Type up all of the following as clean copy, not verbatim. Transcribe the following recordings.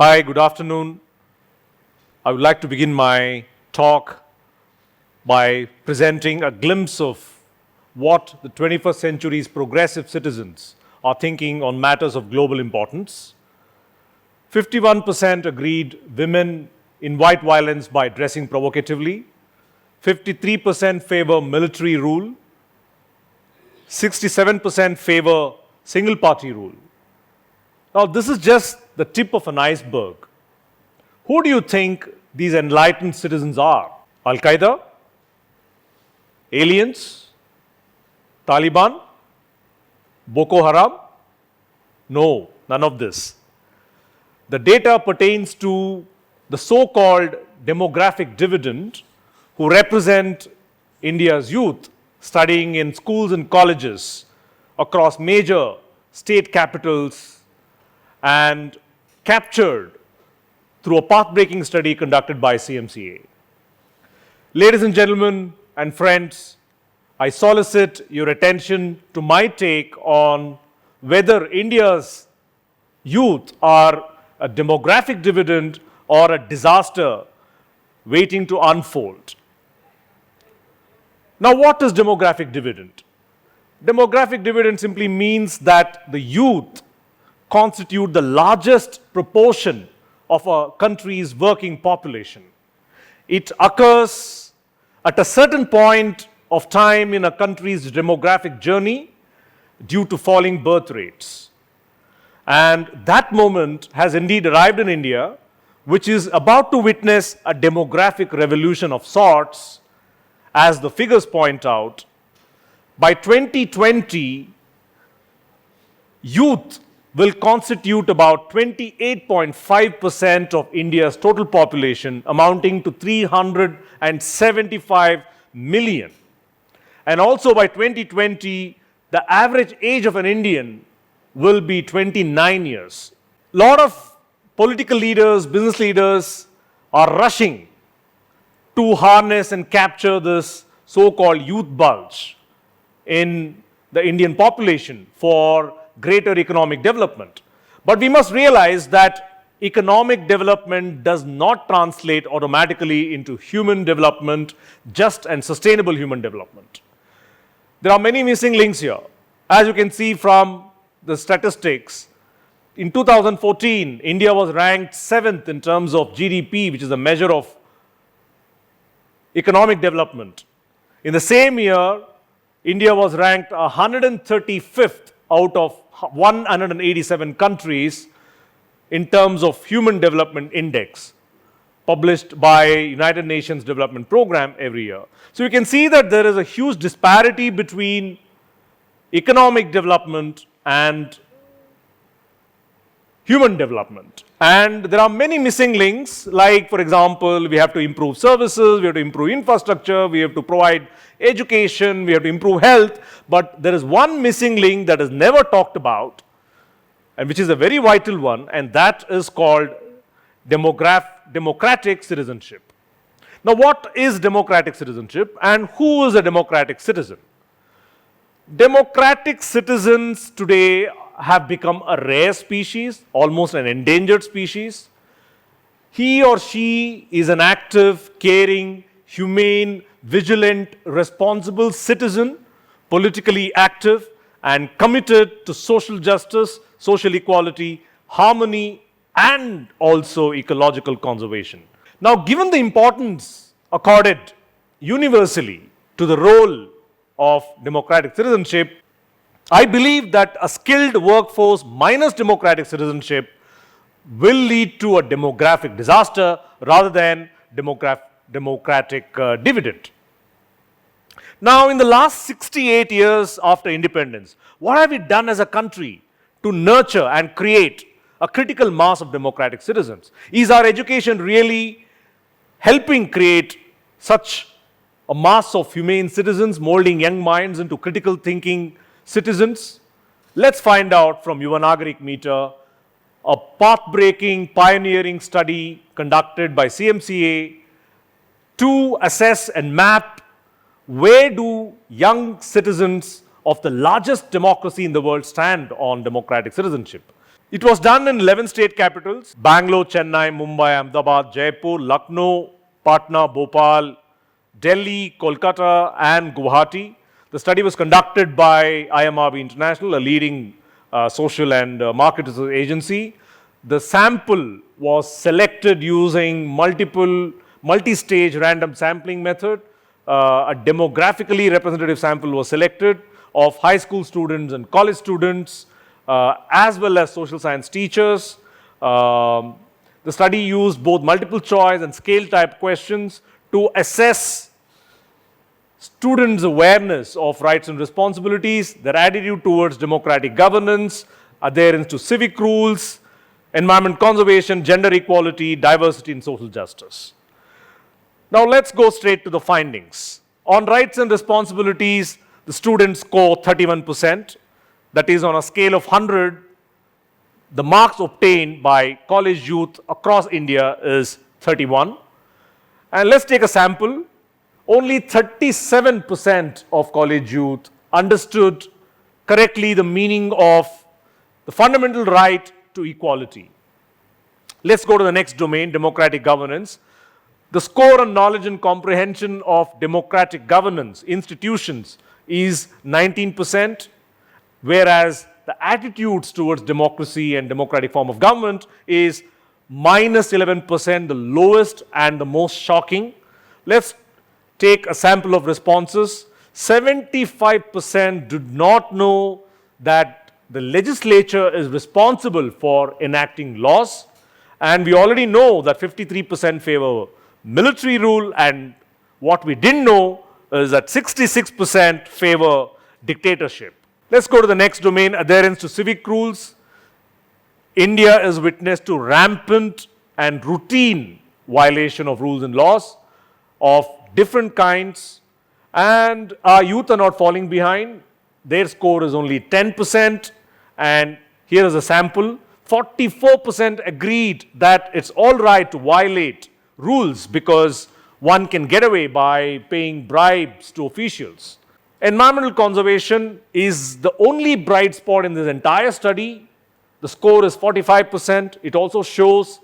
Hi, good afternoon. I would like to begin my talk by presenting a glimpse of what the 21st century's progressive citizens are thinking on matters of global importance. 51% agreed women invite violence by dressing provocatively. 53% favor military rule. 67% favor single-party rule. Now, this is just the tip of an iceberg. Who do you think these enlightened citizens are? Al-Qaeda? Aliens? Taliban? Boko Haram? No, none of this. The data pertains to the so-called demographic dividend, who represent India's youth studying in schools and colleges across major state capitals and captured through a path-breaking study conducted by CMCA. Ladies and gentlemen and friends, I solicit your attention to my take on whether India's youth are a demographic dividend or a disaster waiting to unfold. Now, what is demographic dividend? Demographic dividend simply means that the youth constitute the largest proportion of a country's working population. It occurs at a certain point of time in a country's demographic journey due to falling birth rates. And that moment has indeed arrived in India, which is about to witness a demographic revolution of sorts, as the figures point out. By 2020, youth will constitute about 28.5% of India's total population, amounting to 375 million. And also by 2020, the average age of an Indian will be 29 years. A lot of political leaders, business leaders are rushing to harness and capture this so-called youth bulge in the Indian population for greater economic development. But we must realize that economic development does not translate automatically into human development, just and sustainable human development. There are many missing links here. As you can see from the statistics, in 2014, India was ranked 7th in terms of GDP, which is a measure of economic development. In the same year, India was ranked 135th out of 187 countries in terms of Human Development Index, published by United Nations Development Program every year. So you can see that there is a huge disparity between economic development and human development. And there are many missing links, like, for example, we have to improve services, we have to improve infrastructure, we have to provide education, we have to improve health, but there is one missing link that is never talked about, and which is a very vital one, and that is called democratic citizenship. Now, what is democratic citizenship, and who is a democratic citizen? Democratic citizens today have become a rare species, almost an endangered species. He or she is an active, caring, humane, vigilant, responsible citizen, politically active, and committed to social justice, social equality, harmony, and also ecological conservation. Now, given the importance accorded universally to the role of democratic citizenship, I believe that a skilled workforce minus democratic citizenship will lead to a demographic disaster rather than democratic dividend. Now, in the last 68 years after independence, what have we done as a country to nurture and create a critical mass of democratic citizens? Is our education really helping create such a mass of humane citizens, molding young minds into critical thinking citizens? Let's find out from Yuva Nagarik Meter, a path-breaking, pioneering study conducted by CMCA to assess and map where do young citizens of the largest democracy in the world stand on democratic citizenship. It was done in 11 state capitals: Bangalore, Chennai, Mumbai, Ahmedabad, Jaipur, Lucknow, Patna, Bhopal, Delhi, Kolkata, and Guwahati. The study was conducted by IMRB International, a leading social and market research agency. The sample was selected using multi-stage random sampling method. A demographically representative sample was selected of high school students and college students, as well as social science teachers. The study used both multiple choice and scale type questions to assess students' awareness of rights and responsibilities, their attitude towards democratic governance, adherence to civic rules, environment conservation, gender equality, diversity, and social justice. Now let's go straight to the findings. On rights and responsibilities, the students score 31%. That is, on a scale of 100, the marks obtained by college youth across India is 31. And let's take a sample. Only 37% of college youth understood correctly the meaning of the fundamental right to equality. Let's go to the next domain, democratic governance. The score on knowledge and comprehension of democratic governance institutions is 19%. Whereas the attitudes towards democracy and democratic form of government is minus 11%, the lowest and the most shocking. Let's take a sample of responses. 75% did not know that the legislature is responsible for enacting laws, and we already know that 53% favor military rule, and what we didn't know is that 66% favor dictatorship. Let's go to the next domain, adherence to civic rules. India is witness to rampant and routine violation of rules and laws of different kinds, and our youth are not falling behind. Their score is only 10%, and here is a sample. 44% agreed that it's all right to violate rules because one can get away by paying bribes to officials. Environmental conservation is the only bright spot in this entire study. The score is 45%. It also shows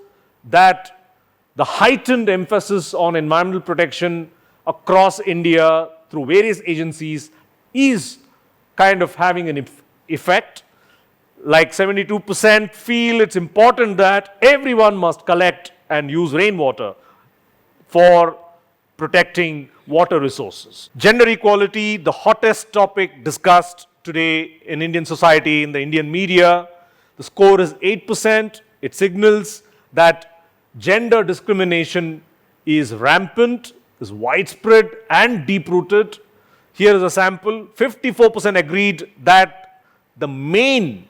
that the heightened emphasis on environmental protection across India through various agencies is kind of having an effect. Like 72% feel it's important that everyone must collect and use rainwater for protecting water resources. Gender equality, the hottest topic discussed today in Indian society, in the Indian media. The score is 8%. It signals that gender discrimination is rampant, is widespread and deep-rooted. Here is a sample. 54% agreed that the main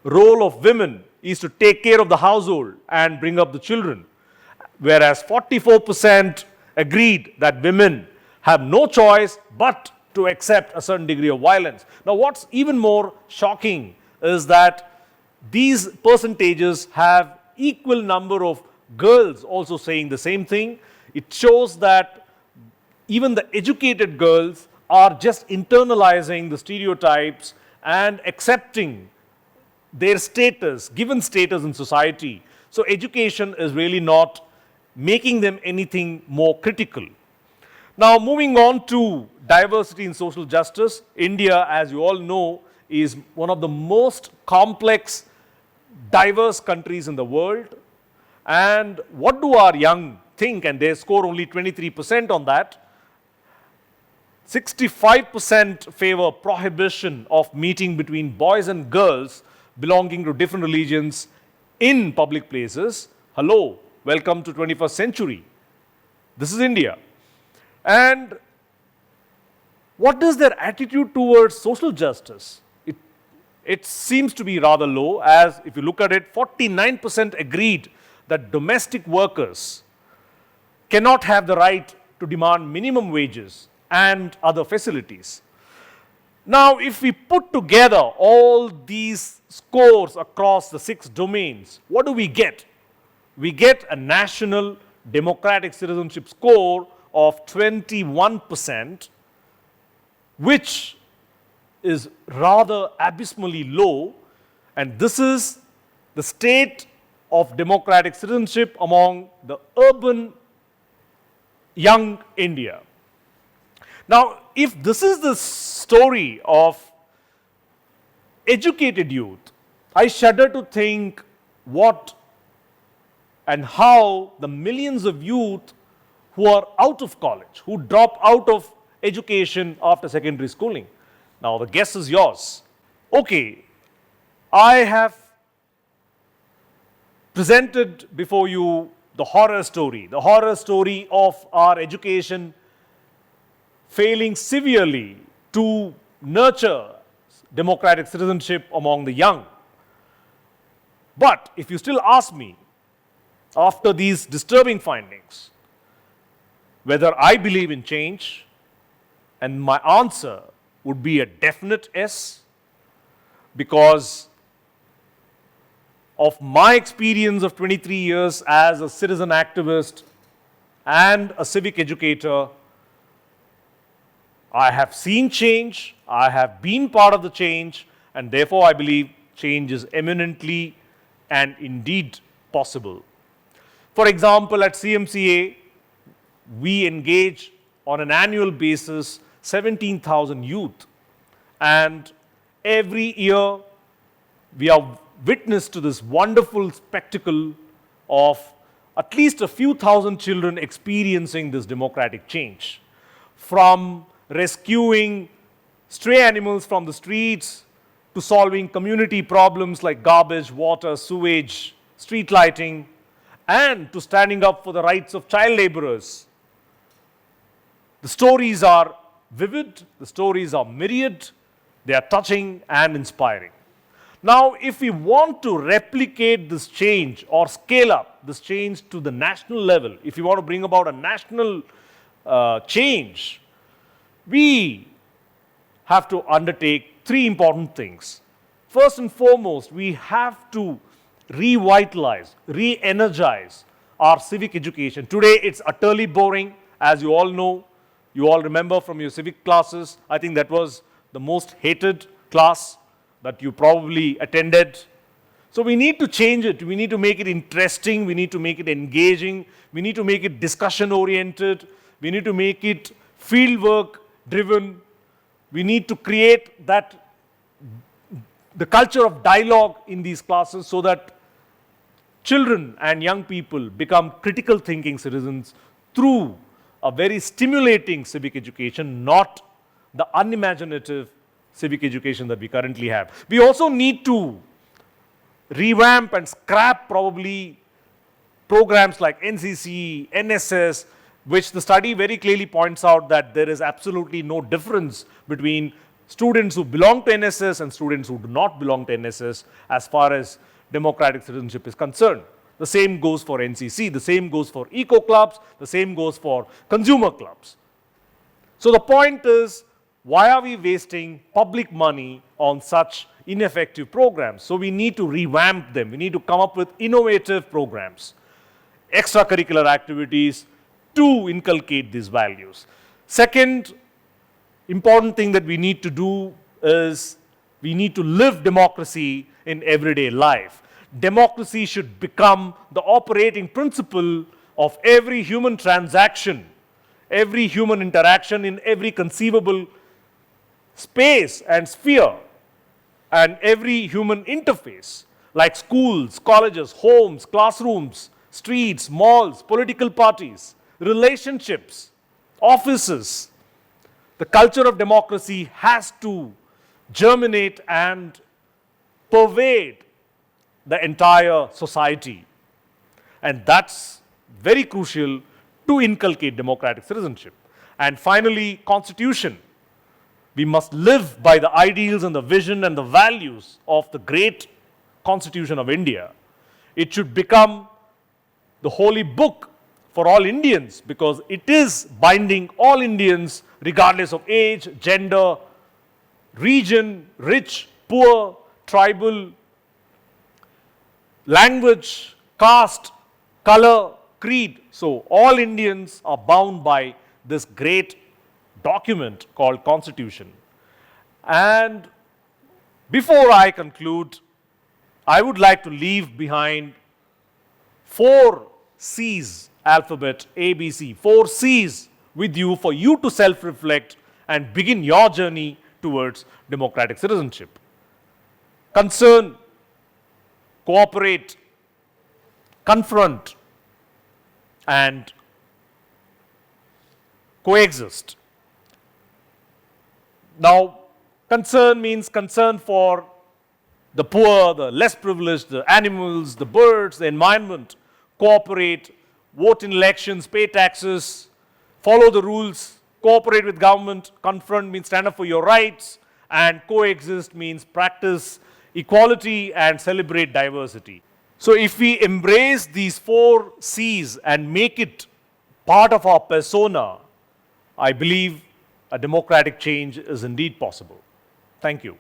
role of women is to take care of the household and bring up the children, whereas 44% agreed that women have no choice but to accept a certain degree of violence. Now, what's even more shocking is that these percentages have equal number of girls also saying the same thing. It shows that even the educated girls are just internalizing the stereotypes and accepting their status, given status in society. So education is really not making them anything more critical. Now, moving on to diversity and social justice, India, as you all know, is one of the most complex, diverse countries in the world. And what do our young think? And they score only 23% on that. 65% favor prohibition of meeting between boys and girls belonging to different religions in public places. Hello, welcome to 21st century. This is India. And what is their attitude towards social justice? It seems to be rather low, as if you look at it, 49% agreed that domestic workers cannot have the right to demand minimum wages and other facilities. Now, if we put together all these scores across the 6 domains, what do we get? We get a national democratic citizenship score of 21%, which is rather abysmally low, and this is the state of democratic citizenship among the urban young India. Now, if this is the story of educated youth, I shudder to think what and how the millions of youth who are out of college, who drop out of education after secondary schooling. Now, the guess is yours. Okay, I have presented before you the horror story of our education failing severely to nurture democratic citizenship among the young. But if you still ask me, after these disturbing findings, whether I believe in change, and my answer would be a definite yes, because of my experience of 23 years as a citizen activist and a civic educator. I have seen change, I have been part of the change, and therefore I believe change is eminently and indeed possible. For example, at CMCA, we engage on an annual basis 17,000 youth, and every year we are witness to this wonderful spectacle of at least a few thousand children experiencing this democratic change. From rescuing stray animals from the streets to solving community problems like garbage, water, sewage, street lighting, and to standing up for the rights of child laborers. The stories are vivid, the stories are myriad, they are touching and inspiring. Now, if we want to replicate this change or scale up this change to the national level, if we want to bring about a national change, we have to undertake three important things. First and foremost, we have to revitalize, re-energize our civic education. Today, it's utterly boring, as you all know. You all remember from your civic classes. I think that was the most hated class that you probably attended. So we need to change it. We need to make it interesting. We need to make it engaging. We need to make it discussion oriented. We need to make it fieldwork driven. We need to create the culture of dialogue in these classes so that children and young people become critical thinking citizens through a very stimulating civic education, not the unimaginative civic education that we currently have. We also need to revamp and scrap probably programs like NCC, NSS, which the study very clearly points out that there is absolutely no difference between students who belong to NSS and students who do not belong to NSS as far as democratic citizenship is concerned. The same goes for NCC, the same goes for eco clubs, the same goes for consumer clubs. So the point is, why are we wasting public money on such ineffective programs? So we need to revamp them. We need to come up with innovative programs, extracurricular activities to inculcate these values. Second important thing that we need to do is we need to live democracy in everyday life. Democracy should become the operating principle of every human transaction, every human interaction in every conceivable space and sphere, and every human interface, like schools, colleges, homes, classrooms, streets, malls, political parties, relationships, offices. The culture of democracy has to germinate and pervade the entire society. And that's very crucial to inculcate democratic citizenship. And finally, constitution. We must live by the ideals and the vision and the values of the great Constitution of India. It should become the holy book for all Indians because it is binding all Indians regardless of age, gender, region, rich, poor, tribal, language, caste, color, creed. So all Indians are bound by this great document called Constitution. And before I conclude, I would like to leave behind 4 C's alphabet, A, B, C, 4 C's with you for you to self-reflect and begin your journey towards democratic citizenship. Concern, cooperate, confront, and coexist. Now, concern means concern for the poor, the less privileged, the animals, the birds, the environment. Cooperate, vote in elections, pay taxes, follow the rules, cooperate with government. Confront means stand up for your rights, and coexist means practice equality and celebrate diversity. So if we embrace these 4 C's and make it part of our persona, I believe a democratic change is indeed possible. Thank you.